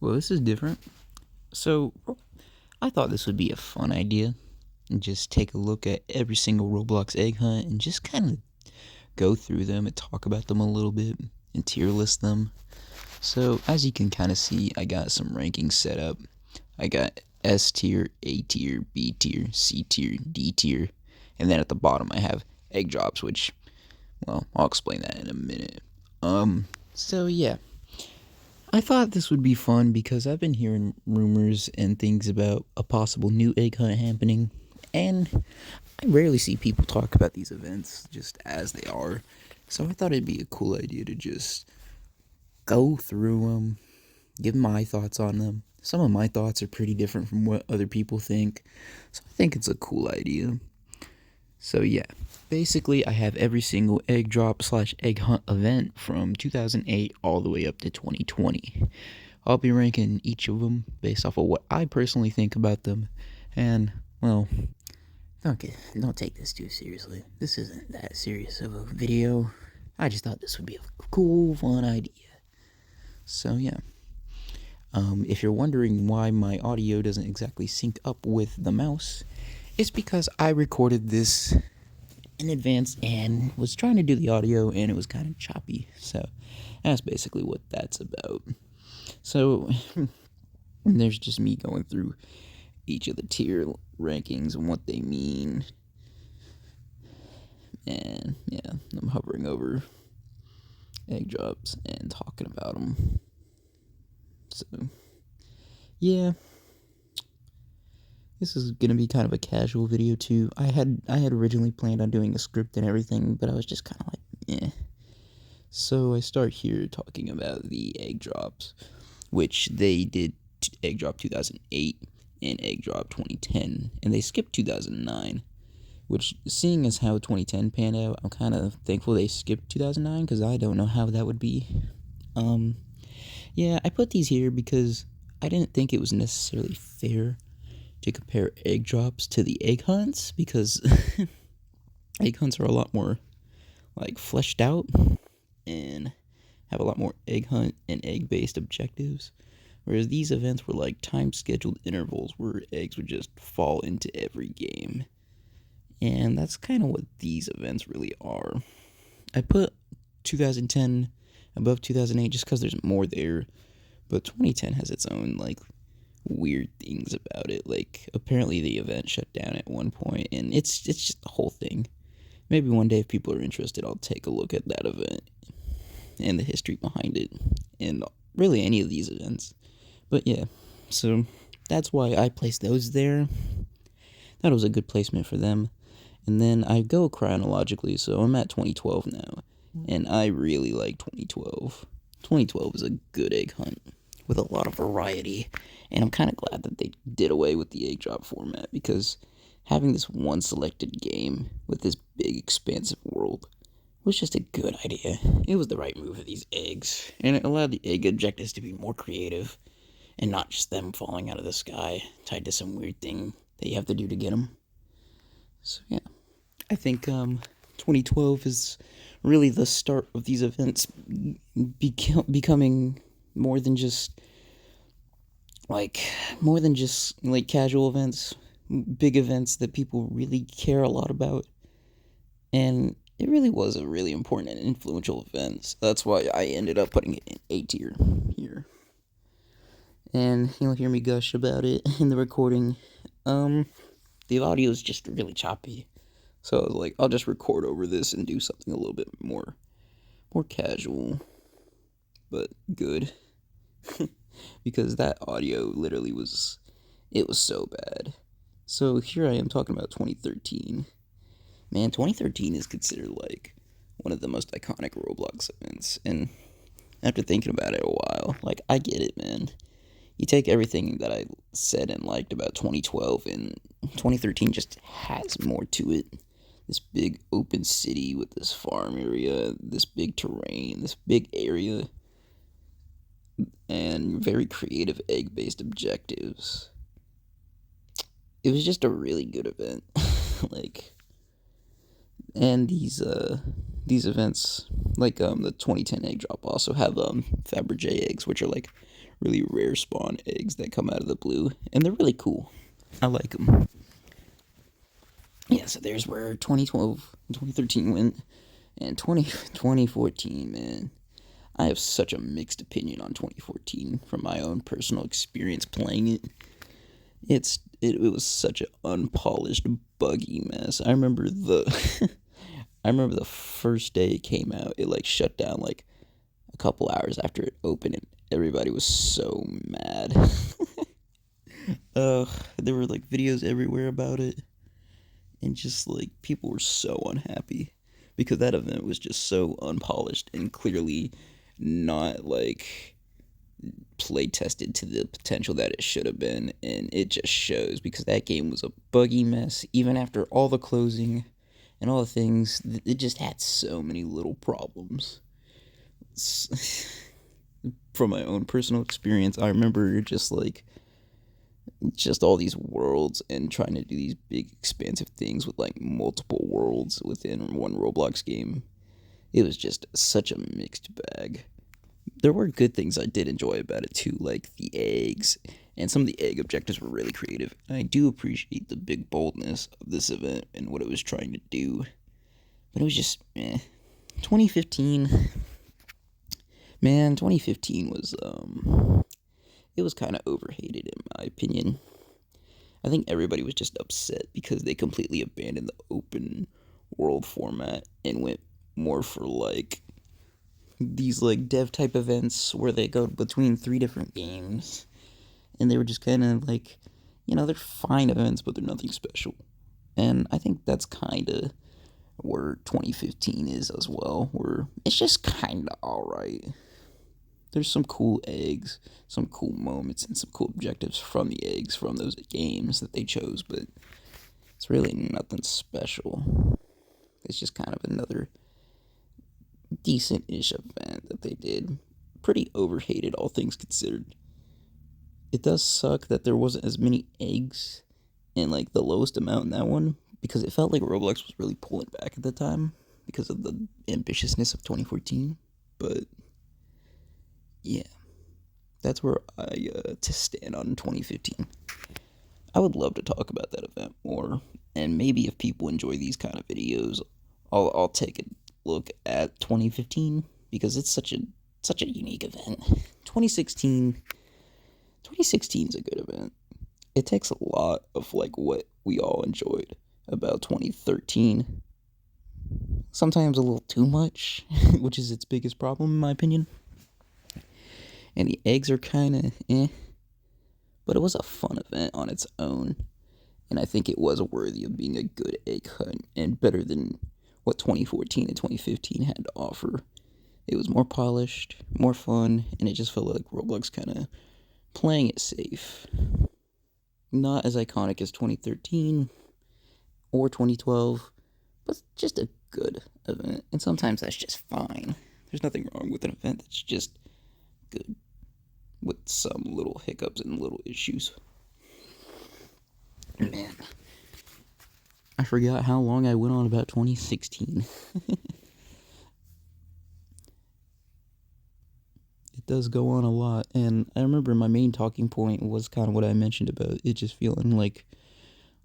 Well, this is different. So, I thought this would be a fun idea. And just take a look at every single Roblox egg hunt and just kind of go through them and talk about them a little bit and tier list them. So, as you can kind of see, I got some rankings set up. I got S tier, A tier, B tier, C tier, D tier, and then at the bottom I have egg drops, which, well, I'll explain that in a minute. So yeah, I thought this would be fun because I've been hearing rumors and things about a possible new egg hunt happening, and I rarely see people talk about these events just as they are. So I thought it'd be a cool idea to just go through them, give my thoughts on them. Some of my thoughts are pretty different from what other people think, so I think it's a cool idea. So yeah, basically I have every single egg drop slash egg hunt event from 2008 all the way up to 2020. I'll be ranking each of them based off of what I personally think about them, and well, don't take this too seriously. This isn't that serious of a video. I just thought this would be a cool, fun idea. So yeah. If you're wondering why my audio doesn't exactly sync up with the mouse, it's because I recorded this in advance and was trying to do the audio and it was kind of choppy. So that's basically what that's about. So there's just me going through each of the tier rankings and what they mean. And yeah, I'm hovering over egg drops and talking about them. So yeah, this is gonna be kind of a casual video too. I had originally planned on doing a script and everything, but I was just kind of like, eh. So I start here talking about the egg drops, which they did egg drop 2008 and egg drop 2010, and they skipped 2009. Which, seeing as how 2010 panned out, I'm kind of thankful they skipped 2009 because I don't know how that would be. Yeah, I put these here because I didn't think it was necessarily fair to compare egg drops to the egg hunts because egg hunts are a lot more like fleshed out and have a lot more egg hunt and egg based objectives. Whereas these events were like time scheduled intervals where eggs would just fall into every game. And that's kind of what these events really are. I put 2010 above 2008 just because there's more there, but 2010 has its own like weird things about it. Like apparently the event shut down at one point, and it's just the whole thing. Maybe one day if people are interested, I'll take a look at that event and the history behind it, and really any of these events. But yeah, so that's why I placed those there. That was a good placement for them. And then I go chronologically, so I'm at 2012 now, and I really like 2012. 2012 is a good egg hunt with a lot of variety, and I'm kind of glad that they did away with the egg drop format because having this one selected game with this big expansive world was just a good idea. It was the right move for these eggs, and it allowed the egg objectives to be more creative and not just them falling out of the sky tied to some weird thing that you have to do to get them. So yeah, I think 2012 is really the start of these events becoming more than just like casual events, big events that people really care a lot about. And it really was a really important and influential event. So that's why I ended up putting it in A tier here. And you'll hear me gush about it in the recording. The audio is just really choppy. So I was like, I'll just record over this and do something a little bit more casual, but good. Because that audio literally was so bad. So here I am talking about 2013. Man, 2013 is considered like one of the most iconic Roblox events, and after thinking about it a while, like I get it, man. You take everything that I said and liked about 2012, and 2013 just has more to it. This big open city with this farm area, this big terrain, this big area, and very creative egg based objectives. It was just a really good event. like, and these events, like the 2010 egg drop, also have Fabergé eggs, which are like really rare spawn eggs that come out of the blue, and they're really cool. I like them. Yeah, so there's where 2012 and 2013 went, and 2014, man. I have such a mixed opinion on 2014 from my own personal experience playing it. It was such an unpolished, buggy mess. I remember the first day it came out. It like shut down like a couple hours after it opened, and everybody was so mad. uh, there were like videos everywhere about it, and just like people were so unhappy because that event was just so unpolished and clearly not like play tested to the potential that it should have been, and it just shows because that game was a buggy mess even after all the closing and all the things. It just had so many little problems. From my own personal experience, I remember just all these worlds and trying to do these big expansive things with like multiple worlds within one Roblox game. It was just such a mixed bag. There were good things I did enjoy about it too, like the eggs, and some of the egg objectives were really creative. And I do appreciate the big boldness of this event and what it was trying to do. But it was just, 2015, man, 2015 was, it was kind of overhated in my opinion. I think everybody was just upset because they completely abandoned the open world format and went more for like these like dev type events where they go between three different games, and they were just kind of like, they're fine events, but they're nothing special. And I think that's kind of where 2015 is as well, where it's just kind of alright. There's some cool eggs, some cool moments, and some cool objectives from the eggs from those games that they chose, but it's really nothing special. It's just kind of another decent-ish event that they did. Pretty overhated, all things considered. It does suck that there wasn't as many eggs and like the lowest amount in that one, because it felt like Roblox was really pulling back at the time because of the ambitiousness of 2014. But yeah, that's where I to stand on 2015. I would love to talk about that event more, and maybe if people enjoy these kind of videos, I'll take a look at 2015 because it's such a unique event. 2016 is a good event. It takes a lot of like what we all enjoyed about 2013. Sometimes a little too much, which is its biggest problem in my opinion. And the eggs are kind of but it was a fun event on its own, and I think it was worthy of being a good egg hunt and better than what 2014 and 2015 had to offer. It was more polished, more fun, and it just felt like Roblox kind of playing it safe. Not as iconic as 2013 or 2012, but just a good event. And sometimes that's just fine. There's nothing wrong with an event that's just good, with some little hiccups and little issues. Man, I forgot how long I went on about 2016. It does go on a lot, and I remember my main talking point was kind of what I mentioned about it just feeling like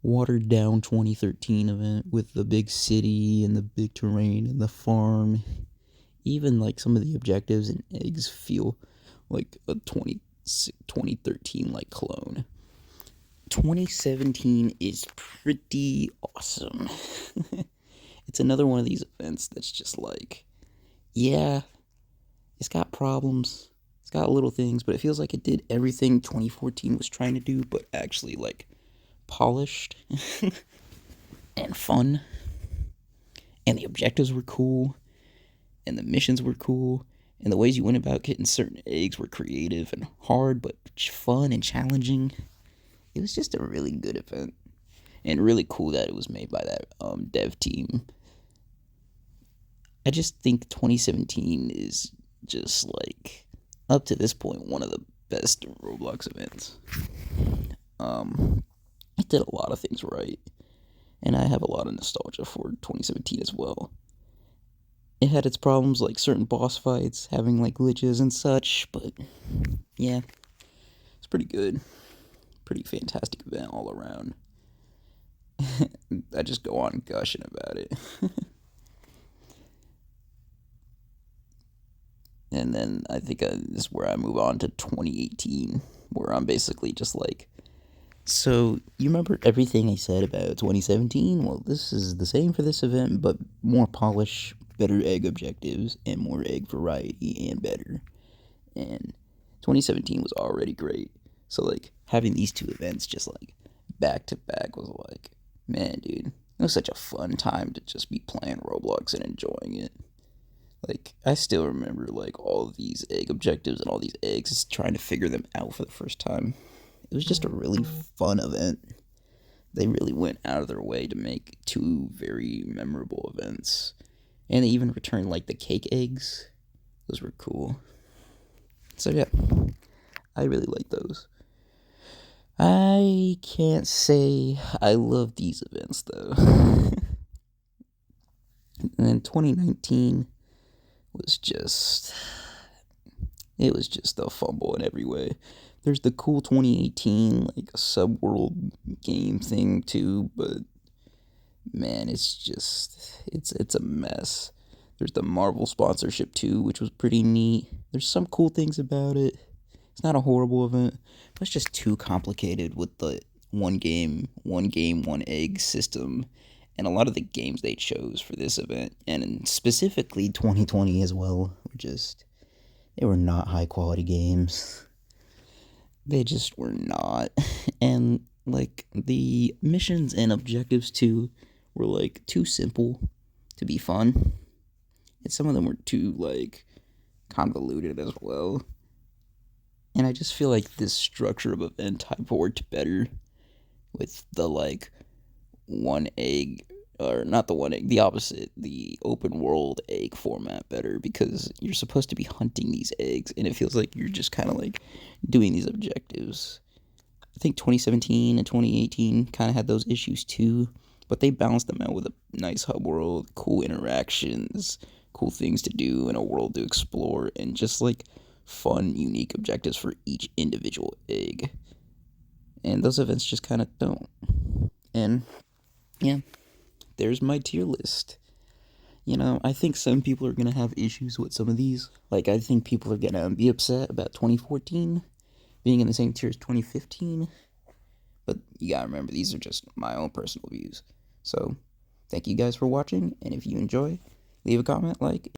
watered down 2013 event with the big city and the big terrain and the farm. Even like some of the objectives and eggs feel like a 2013 like clone. 2017 is pretty awesome. It's another one of these events that's just like, yeah, it's got problems, it's got little things, but it feels like it did everything 2014 was trying to do, but actually like polished and fun. And the objectives were cool, and the missions were cool, and the ways you went about getting certain eggs were creative and hard, but fun and challenging. It was just a really good event, and really cool that it was made by that dev team. I just think 2017 is just like, up to this point, one of the best Roblox events. It did a lot of things right, and I have a lot of nostalgia for 2017 as well. It had its problems, like certain boss fights having like glitches and such, but yeah, pretty good. Pretty fantastic event all around. I just go on gushing about it. And then I think this is where I move on to 2018, where I'm basically just like, so you remember everything I said about 2017? Well, this is the same for this event, but more polish, better egg objectives, and more egg variety and better. And 2017 was already great. So like having these two events just like back to back was like, man, dude, it was such a fun time to just be playing Roblox and enjoying it. Like I still remember like all of these egg objectives and all these eggs, just trying to figure them out for the first time. It was just a really fun event. They really went out of their way to make two very memorable events. And they even returned like the cake eggs. Those were cool. So yeah, I really like those. I can't say I love these events though. And then 2019 was just, it was just a fumble in every way. There's the cool 2018 like a subworld game thing too, but man, it's a mess. There's the Marvel sponsorship too, which was pretty neat. There's some cool things about it. It's not a horrible event, but it's just too complicated with the one egg system. And a lot of the games they chose for this event, and specifically 2020 as well, they were not high quality games. They just were not. And like the missions and objectives too were like too simple to be fun. And some of them were too like convoluted as well. And I just feel like this structure of event type worked better with the like one egg, or not the one egg, the opposite, the open world egg format better, because you're supposed to be hunting these eggs and it feels like you're just kind of like doing these objectives. I think 2017 and 2018 kind of had those issues too, but they balanced them out with a nice hub world, cool interactions, cool things to do, and a world to explore, and just like fun, unique objectives for each individual egg. And those events just kind of don't. And yeah, there's my tier list. I think some people are going to have issues with some of these. Like, I think people are going to be upset about 2014 being in the same tier as 2015. But you gotta remember, these are just my own personal views. So, thank you guys for watching, and if you enjoy, leave a comment, like,